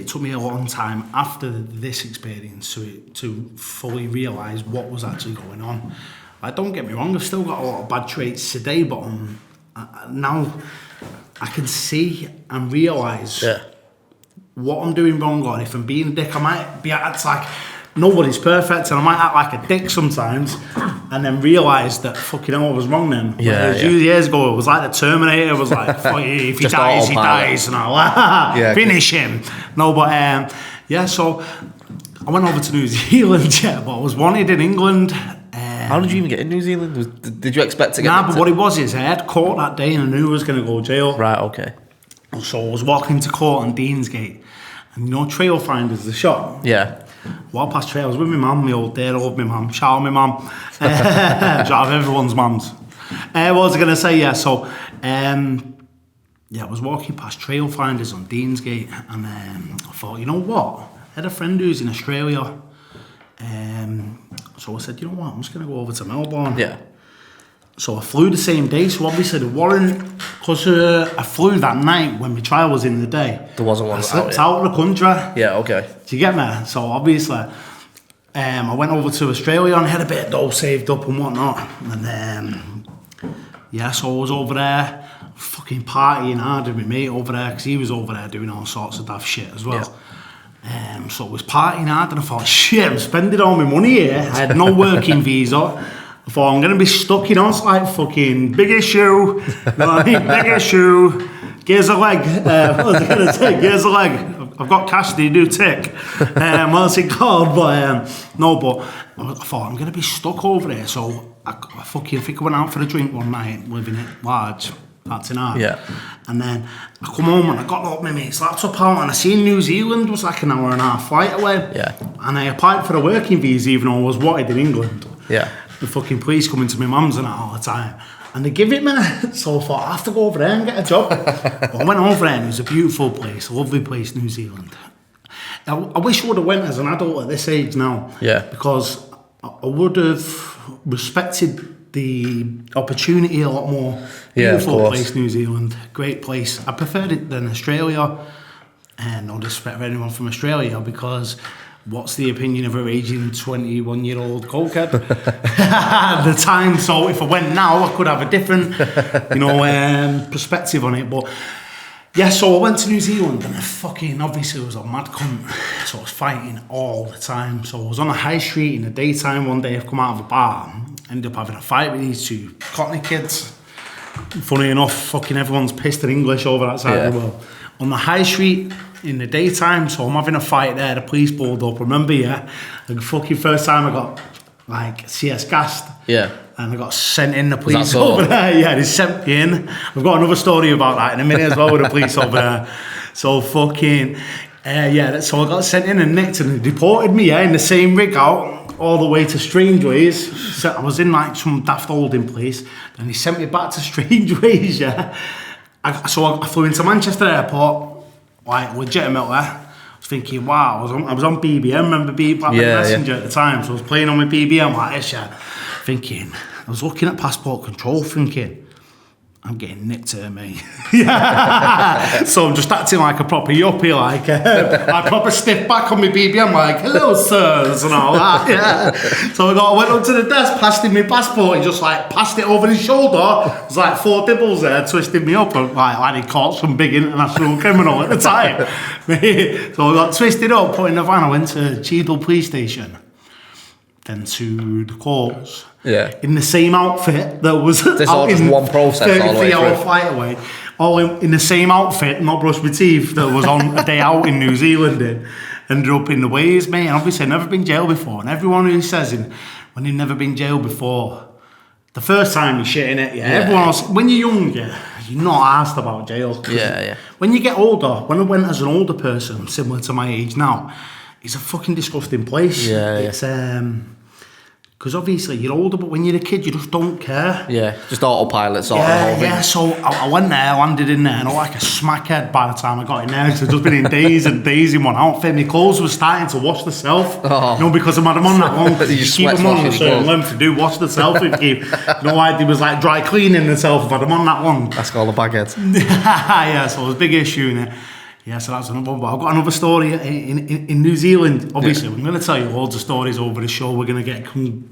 C: took me a long time after this experience to fully realise what was actually going on. Like, don't get me wrong, I've still got a lot of bad traits today, but now I can see and realise what I'm doing wrong, or if I'm being a dick, I might be act like nobody's perfect, and I might act like a dick sometimes, and then realise that fucking hell I was wrong then. Years ago, it was like the Terminator. It was like, if he dies, he dies, and I'll finish him. No, but so I went over to New Zealand, but I was wanted in England.
B: How did you even get in New Zealand? Did you expect to get?
C: But what it was is I had court that day, and I knew I was going to go to jail.
B: Right. Okay.
C: So I was walking into court on Deansgate, and trail finders, the shop.
B: Yeah.
C: Walked past trail. I was with my mum, my old day. I love my mum. Shout out my mum. Shout out everyone's mums. What was I going to say? Yeah. So, I was walking past trail finders on Deansgate, and I thought, you know what? I had a friend who's in Australia. So I said, you know what? I'm just going to go over to Melbourne.
B: Yeah.
C: So I flew the same day. So obviously the warrant, because I flew that night when my trial was in the day.
B: There wasn't one.
C: I slipped out of the country.
B: Yeah, okay.
C: Do you get me? So obviously, I went over to Australia and had a bit of dough saved up and whatnot. And so I was over there, fucking partying hard with my mate over there, because he was over there doing all sorts of daft shit as well. Yeah. So I was partying hard, and I thought, shit, I'm spending all my money here. I had no working visa. I thought, I'm going to be stuck, it's like fucking big issue, big issue, gears a leg. What was I going to say? Gears a leg. I've got cash, they do tick. What's it called? But but I thought, I'm going to be stuck over there. So I think I went out for a drink one night, living it large. That's in art.
B: Yeah.
C: And then I come home and I got up my mate's laptop out, and I seen New Zealand was like an hour and a half flight away.
B: Yeah.
C: And I applied for a working visa even though I was wanted in England.
B: Yeah.
C: The fucking police coming to my mum's and that all the time. And they give it me. So I thought, I have to go over there and get a job. But I went over there and it was a beautiful place, a lovely place, New Zealand. I wish I would have went as an adult at this age now.
B: Yeah.
C: Because I would have respected the opportunity a lot more. Beautiful place, New Zealand. Great place. I preferred it than Australia. And no disrespect for anyone from Australia, because what's the opinion of a raging 21-year-old cokehead at the time? So if I went now, I could have a different, perspective on it. But yeah, so I went to New Zealand, and obviously I was a mad cunt. So I was fighting all the time. So I was on a high street in the daytime one day. I've come out of a bar, ended up having a fight with these two Cockney kids. Funny enough, fucking everyone's pissed at English over that side of the world. On the high street in the daytime, so I'm having a fight there, the police pulled up. Remember, the fucking first time I got CS gassed. Yeah. And I got sent in, the police over there. Yeah, they sent me in. I've got another story about that in a minute as well with the police over there. So fucking, so I got sent in and nicked, and they deported me, in the same rig out, all the way to Strangeways. So I was in like some daft holding place, and they sent me back to Strangeways, So I flew into Manchester Airport, like legitimately. I was thinking, wow, I was on BBM, remember BBM Messenger at the time, so I was playing on my BBM like this, thinking, I was looking at passport control thinking, I'm getting nicked here, mate. Yeah. So I'm just acting like a proper yuppie, like I proper stiff back on my BBM, like, hello, sirs, and all that. Yeah. So I went up to the desk, passed him my passport, he just like passed it over his shoulder. There's like 4 dibbles there, twisted me up, and like he caught some big international criminal at the time. So I got twisted up, put in the van, I went to Cheadle Police Station, then to the courts.
B: Yeah.
C: In the same outfit that was
B: this all just one process
C: 33-hour flight away. All in the same outfit, not brushed my teeth, that was on a day out in New Zealand. Ended up in the ways, mate. And obviously I've never been jailed before. And everyone who says when you've never been jailed before, the first time you're shitting it, everyone else, when you're younger, you're not asked about jail.
B: Yeah.
C: When you get older, when I went as an older person, similar to my age now, it's a fucking disgusting place. It's because obviously you're older, but when you're a kid, you just don't care. Yeah,
B: just autopilot sort of the whole thing.
C: Yeah, so I went there, landed in there, and I was like a smackhead by the time I got in there. Because I'd just been in days and days in one outfit. My clothes were starting to wash themselves. Because I've had them on that long. You keep them on a certain length to do wash themselves. Like it was like dry cleaning themselves. I've had them on that long.
B: That's all the bagheads.
C: Yeah, so it was a big issue in it. Yeah, so that's another one. But I've got another story in New Zealand. Obviously, I'm going to tell you loads of stories over the show. We're going to get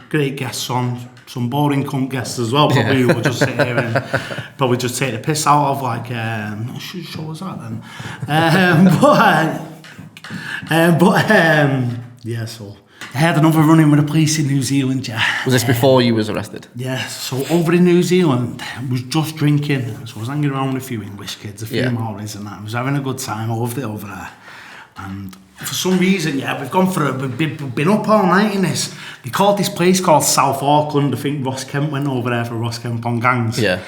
C: great guests on, some boring cunt guests as well. Probably we'll just sit here and probably just take the piss out of like. What show was that then? Yeah. So I had another run-in with the police in New Zealand. Yeah.
B: Was this before you was arrested?
C: Yeah. So over in New Zealand, I was just drinking. So I was hanging around with a few English kids, a few Maoris and that. I was having a good time. I loved it over there. And for some reason, we've been up all night in this. They called this place called South Auckland. I think Ross Kemp went over there for Ross Kemp on gangs. Yeah.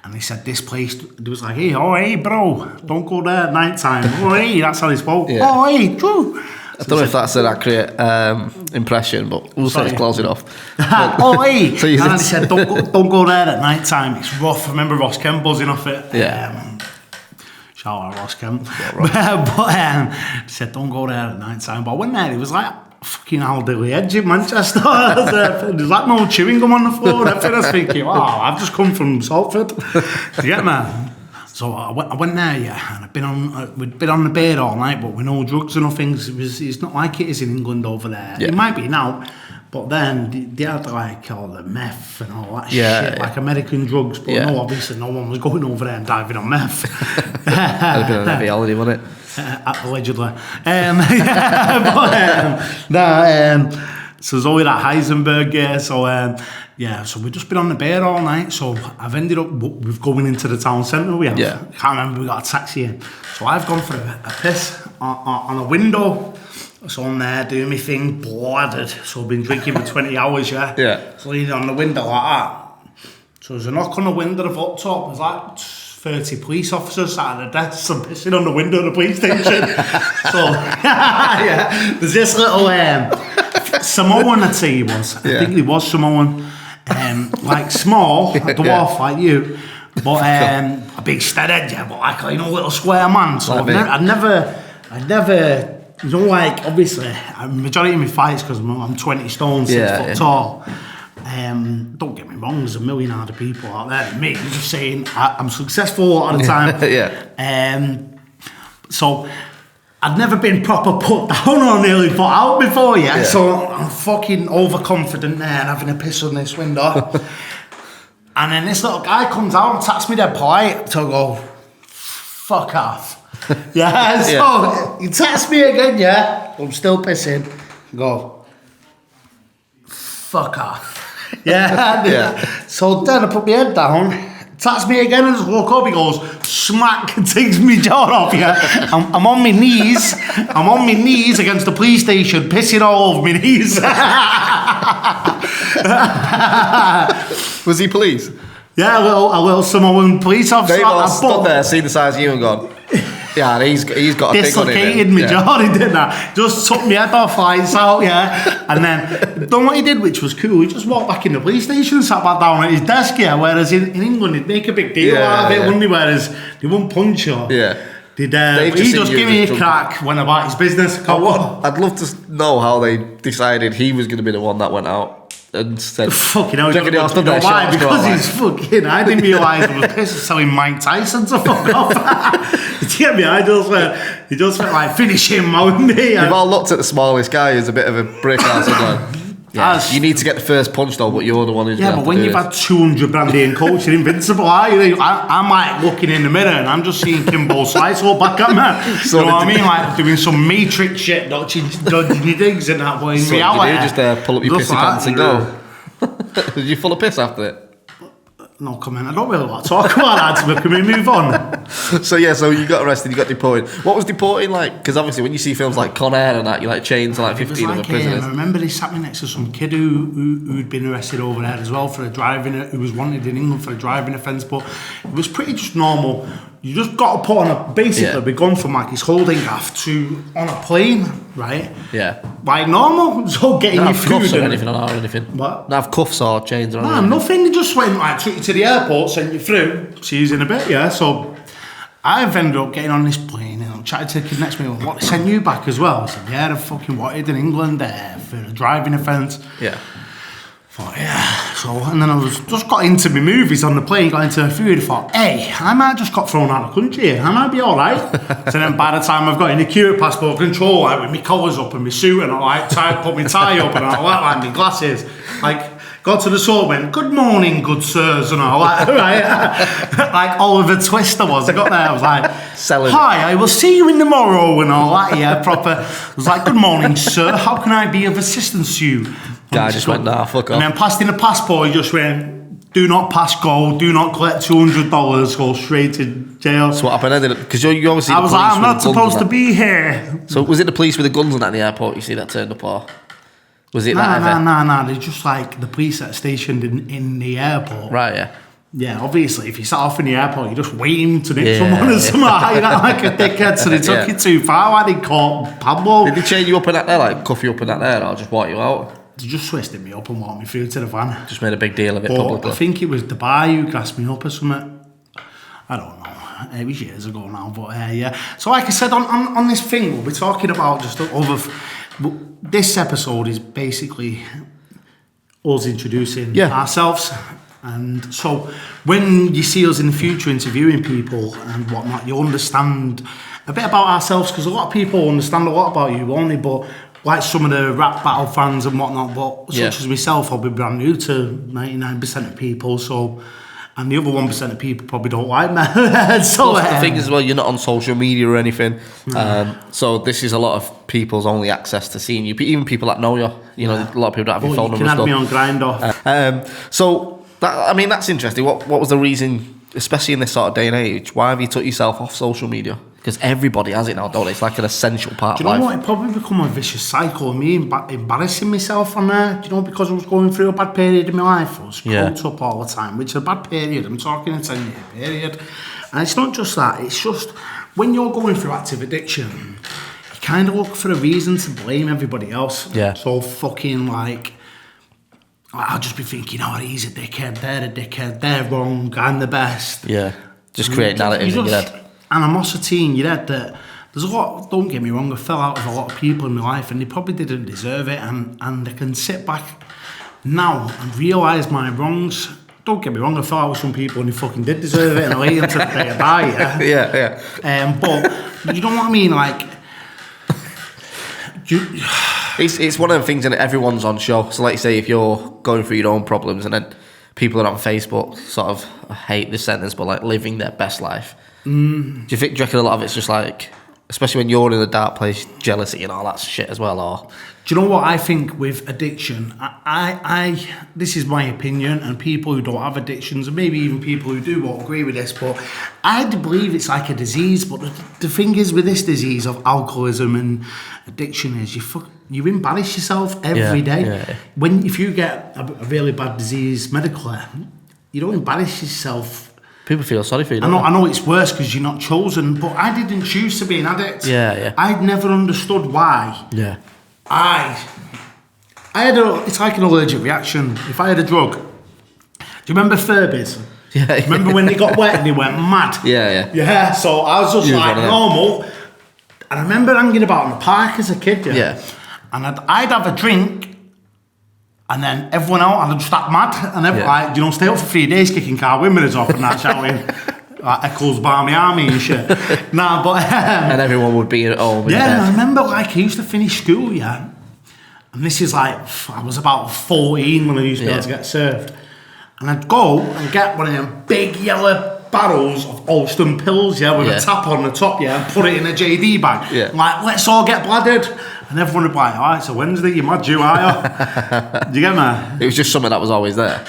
C: And they said this place, it was like, hey bro, don't go there at night time. Oh, hey, that's how they spoke. Yeah. Oh, hey, true.
B: I don't know if that's an accurate impression, but we'll say it's close enough.
C: Oh, hey! So and they said, don't go there at night time. It's rough. I remember Ross Kemp buzzing off it. Yeah. Shout out Ross Kemp. But said, don't go there at night time. But I went there, it was like fucking Alderley Edge in Manchester. There's like no chewing gum on the floor. I was thinking, wow, I've just come from Salford. Do you get me? So I went there, and we'd been on the bed all night, but with no drugs or nothing. It's not like it is in England over there. Yeah. It might be now, but then they had like all the meth and all that shit, like American drugs. But no, obviously no one was going over there and diving on meth.
B: That'd have been a heavy holiday, wouldn't it?
C: Allegedly. So there's always that Heisenberg, so we've just been on the bed all night. So I've ended up with going into the town centre. I can't remember, we got a taxi in. So I've gone for a piss on a window. So I'm there doing my thing, blooded. So I've been drinking for 20 hours, So leaning on the window like that. So there's a knock on the window of up top. There's like 30 police officers sat at the desk and pissing on the window of the police station. So, there's this little Samoan, I'd say he was. I think he was Samoan. Like small, a dwarf like you, but a big steadhead, but like a little square man. So I'd never, obviously, majority of my fights because I'm 20 stone, 6 foot tall. Don't get me wrong, there's a million other people out there. Me, I'm just saying, I'm successful a lot of the time. So I'd never been proper put down or nearly put out before, so I'm fucking overconfident there and having a piss on this window. And then this little guy comes out and taps me dead polite to go, fuck off. So he taps me again, I'm still pissing. Go, fuck off. So then I put my head down, taps me again and just woke up. He goes, smack, and takes me jaw off. I'm on my knees. I'm on my knees against the police station, pissing all over my knees.
B: Was he police?
C: Yeah, a little Samoan police officer.
B: They all stood there, seen the size of you and gone, yeah, he's got a big on him.
C: Dislocated me jaw, he did that. Just took me head off, lights out, and then done what he did, which was cool. He just walked back in the police station and sat back down at his desk, whereas in England he'd make a big deal out of it, wouldn't he? Whereas they wouldn't punch you. He just give me a crack when about his business.
B: I'd love to know how they decided he was going to be the one that went out. and said,
C: fucking hell,
B: "Do you reckon he
C: why?
B: shorts
C: Because
B: go
C: he's fucking, I didn't realise he was pissed telling Mike Tyson to fuck off. Do you get me? He just went like, finish him, man.
B: We've all looked at the smallest guy as a bit of a brick ass and gone, yeah, you need to get the first punch though, but you're the one who's going to have to do it.
C: Yeah, but when you've had 200 brandy and coach, you're invincible, are you? I'm like looking in the mirror and I'm just seeing Kimbo Slice all back at me.
B: So
C: you know what I mean? Like doing some Matrix shit, dodging your digs and that, but in
B: so
C: reality...
B: Did you just pull up your pissy pants and go? Did you full of piss after it?
C: No comment. I don't really want to talk about that, but can we move on?
B: So you got arrested, you got deported. What was deporting like? Because obviously when you see films like Con Air and that, you're like chained to like 15 other prisoners.
C: I remember they sat me next to some kid who'd been arrested over there as well for who was wanted in England for a driving offence, but it was pretty just normal. You just got to put on be gone from like his holding gaff to on a plane, right?
B: Yeah.
C: Like normal, so getting your food.
B: Cuffs or anything or anything.
C: What?
B: Not have cuffs or chains or anything.
C: Nothing. They just went like took you to the airport, sent you through. See you in a bit, yeah. So I've ended up getting on this plane and I'm chatting to the kid next to me. What, they sent you back as well? I said, yeah, they fucking wanted in England for a driving offence.
B: Yeah.
C: Thought, yeah. So, and then I just got into my movies on the plane, got into a few, and thought, hey, I might have just got thrown out of the country here. I might be alright. So then by the time I've got in the queue at passport control, like with my collars up and my suit and I like put my tie up and all that, like my glasses, like got to the sort, went, good morning, good sirs, and all that, right? Like Oliver Twist I was. I got there, I was like, hi, I will see you in tomorrow and all that, yeah, proper. I was like, good morning, sir, how can I be of assistance to you?
B: Guy just went, nah, fuck off.
C: And then passed in the passport, he just went, do not pass go, do not collect $200, go straight to jail.
B: So what happened? Because you obviously.
C: I was like, I'm not supposed to be here.
B: So was it the police with the guns and that in the airport you see that turned up, or was it that ever?
C: Nah, they're just like the police that are stationed in the airport.
B: Right, yeah.
C: Yeah, obviously, if you sat off in the airport, you're just waiting to nick someone or something like that, like a dickhead, so they took you too far, like they caught Pablo.
B: Did they chain you up in that there, like cuff you up in that there, or just walk you out?
C: They just twisted me up and walked me through to the van.
B: Just made a big deal of it
C: but
B: publicly.
C: I think it was Dubai who gassed me up or something. I don't know. It was years ago now, but yeah. So like I said, on this thing, we'll be talking about just this episode is basically us introducing ourselves. And so when you see us in the future interviewing people and whatnot, you'll understand a bit about ourselves, because a lot of people understand a lot about you only, but like some of the rap battle fans and whatnot, but such as myself, I'll be brand new to 99% of people, so, and the other 1% of people probably don't like me. So
B: the thing is, well, you're not on social media or anything, so this is a lot of people's only access to seeing you, even people that know you, you know, a lot of people don't have your phone number.
C: You can add me on Gringo.
B: So, that's interesting. What was the reason, especially in this sort of day and age, why have you took yourself off social media? Because everybody has it now, don't they? It's like an essential part of life.
C: Do you know what? It probably become a vicious cycle of me embarrassing myself on there. Do you know, because I was going through a bad period in my life. I was caught up all the time, which is a bad period. I'm talking a 10-year period. And it's not just that. It's just when you're going through active addiction, you kind of look for a reason to blame everybody else.
B: Yeah.
C: So fucking like, I'll just be thinking, oh, he's a dickhead, they're a dickhead, they're wrong, I'm the best.
B: Yeah. Just create narratives in your head.
C: Animosity in your head that there's a lot, don't get me wrong, I fell out with a lot of people in my life and they probably didn't deserve it, and I can sit back now and realise my wrongs. Don't get me wrong, I fell out with some people and they fucking did deserve it and I laid them to the day I die,
B: yeah.
C: But you know what I mean, like
B: it's one of the things that everyone's on show. So like you say, if you're going through your own problems and then people are on Facebook sort of, I hate this sentence, but like living their best life. Do you reckon a lot of it's just like, especially when you're in a dark place, jealousy and all that shit as well, or?
C: Do you know what I think with addiction? I this is my opinion, and people who don't have addictions, and maybe even people who do won't agree with this, but I believe it's like a disease. But the thing is with this disease of alcoholism and addiction is you embarrass yourself every day.
B: Yeah.
C: If you get a really bad disease medically, you don't embarrass yourself.
B: People feel sorry for you.
C: I know it's worse because you're not chosen, but I didn't choose to be an addict.
B: Yeah.
C: I'd never understood why.
B: Yeah.
C: It's like an allergic reaction. If I had a drug, do you remember Furbies?
B: Yeah.
C: Remember when they got wet and they went mad?
B: Yeah.
C: So I was just like normal, and I remember hanging about in the park as a kid. Yeah. And I'd have a drink, And then everyone out, and I'd just act mad. And everyone, like, you know, stay up for 3 days kicking car windows off and that, shouting, like, Eccles Barmy Army and shit. Nah, but...
B: and everyone would be at home.
C: Yeah, I remember, like, I used to finish school, yeah. And this is like, I was about 14 when I used to be able to get served. And I'd go and get one of them big yellow barrels of Alston pills, with a tap on the top, and put it in a JD bag. Yeah. Like, let's all get bladdered. And everyone would be like, all right, it's a Wednesday, you're mad, you are. Do you get me?
B: It was just something that was always there.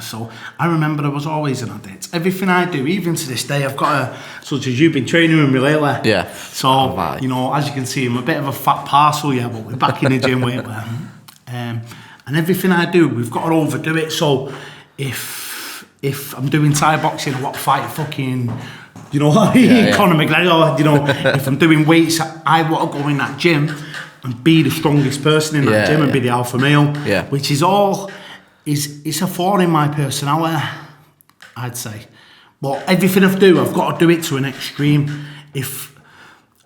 C: So I remember there was always an addict. Everything I do, even to this day, I've got such as you've been training with me lately. Yeah. So, you know, as you can see, I'm a bit of a fat parcel, but we're back in the gym with and everything I do, we've got to overdo it. So if I'm doing Thai boxing, I want to fight fucking, you know, Conor McGregor, you know, if I'm doing weights, I want to go in that gym and be the strongest person in that gym and be the alpha male, which is all... It's a flaw in my personality, I'd say. But everything I do, I've got to do it to an extreme. If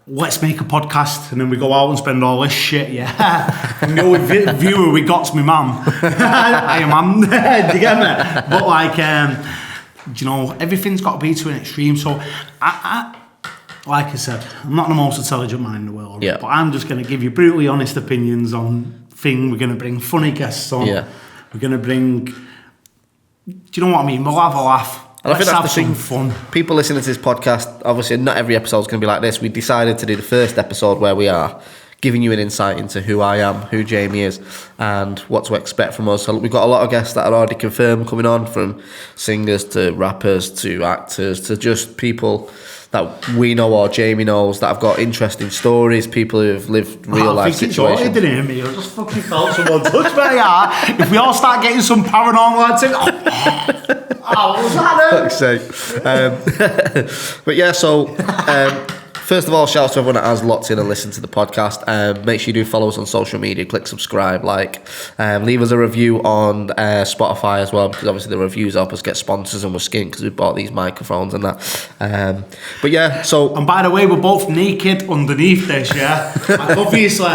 C: let's make a podcast and then we go out and spend all this shit, and the only viewer we got's my mum. Hey, mum, do you get me? But like, you know, everything's got to be to an extreme. So I like I said, I'm not the most intelligent man in the world, but I'm just going to give you brutally honest opinions on things. We're going to bring funny guests on. We're going to bring... Do you know what I mean? We'll have a laugh.
B: And I think
C: Let's
B: that's
C: have
B: the
C: some
B: thing. People listening to this podcast, obviously not every episode's going to be like this. We decided to do the first episode where we are giving you an insight into who I am, who Jayme is, and what to expect from us. So we've got a lot of guests that are already confirmed coming on, from singers to rappers to actors to just people that we know or Jayme knows that have got interesting stories, people who have lived real life situations.
C: I didn't hear me. I just fucking felt someone touch my heart. If we all start getting some paranormal activity, what was that?
B: Fuck's sake. But yeah, so first of all, shout out to everyone that has locked in and listened to the podcast. Make sure you do follow us on social media, click subscribe, leave us a review on Spotify as well, because obviously the reviews help us get sponsors and we're skint because we bought these microphones and that. But yeah, so...
C: And by the way, we're both naked underneath this, Like, obviously...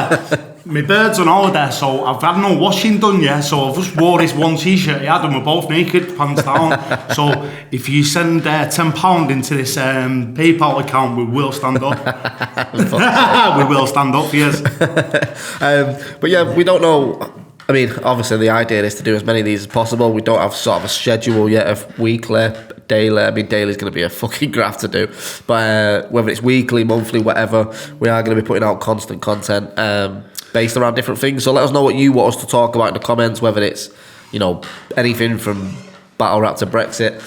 C: My bird's on holiday, so I've had no washing done yet, so I've just wore this one t-shirt he had and we're both naked, pants down. So if you send £10 into this PayPal account, we will stand up. We will stand up, yes.
B: But yeah, we don't know... I mean, obviously the idea is to do as many of these as possible. We don't have sort of a schedule yet of weekly, daily. I mean, daily is going to be a fucking graft to do. But whether it's weekly, monthly, whatever, we are going to be putting out constant content based around different things. So let us know what you want us to talk about in the comments, whether it's, you know, anything from battle rap to Brexit,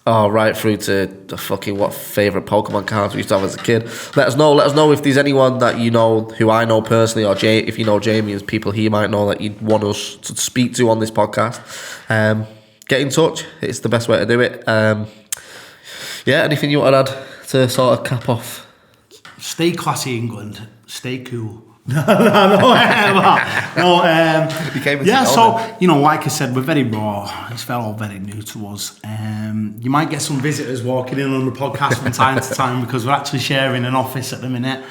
B: right through to fucking what favourite Pokemon cards we used to have as a kid. Let us know if there's anyone that you know who I know personally, or if you know Jayme, as people he might know that you'd want us to speak to on this podcast. Get in touch. It's the best way to do it. Anything you want to add to sort of cap off?
C: Stay classy, England. Stay cool. So, you know, like I said, we're very raw. It's all very new to us. You might get some visitors walking in on the podcast from time to time because we're actually sharing an office at the minute.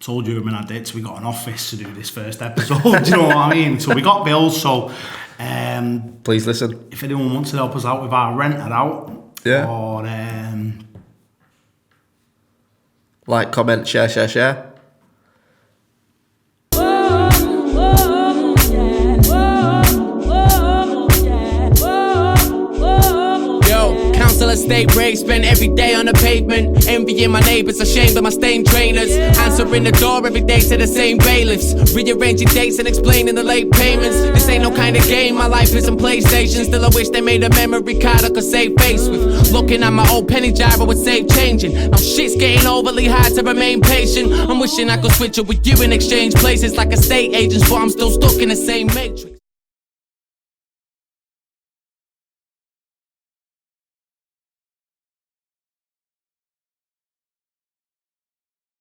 C: Told you when I did, so we got an office to do this first episode. Do you know what I mean? So we got bills, so
B: please listen.
C: If anyone wants to help us out with our rent out, or
B: like, comment, share.
A: Estate break, spend every day on the pavement, envying my neighbours, ashamed of my stained trainers, answering the door every day to the same bailiffs, rearranging dates and explaining the late payments. This ain't no kind of game, my life isn't PlayStation. Still I wish they made a memory card I could save face with. Looking at my old penny gyro with safe changing. Now shit's getting overly hard to remain patient. I'm wishing I could switch up with you and exchange places like estate agents, but I'm still stuck in the same matrix.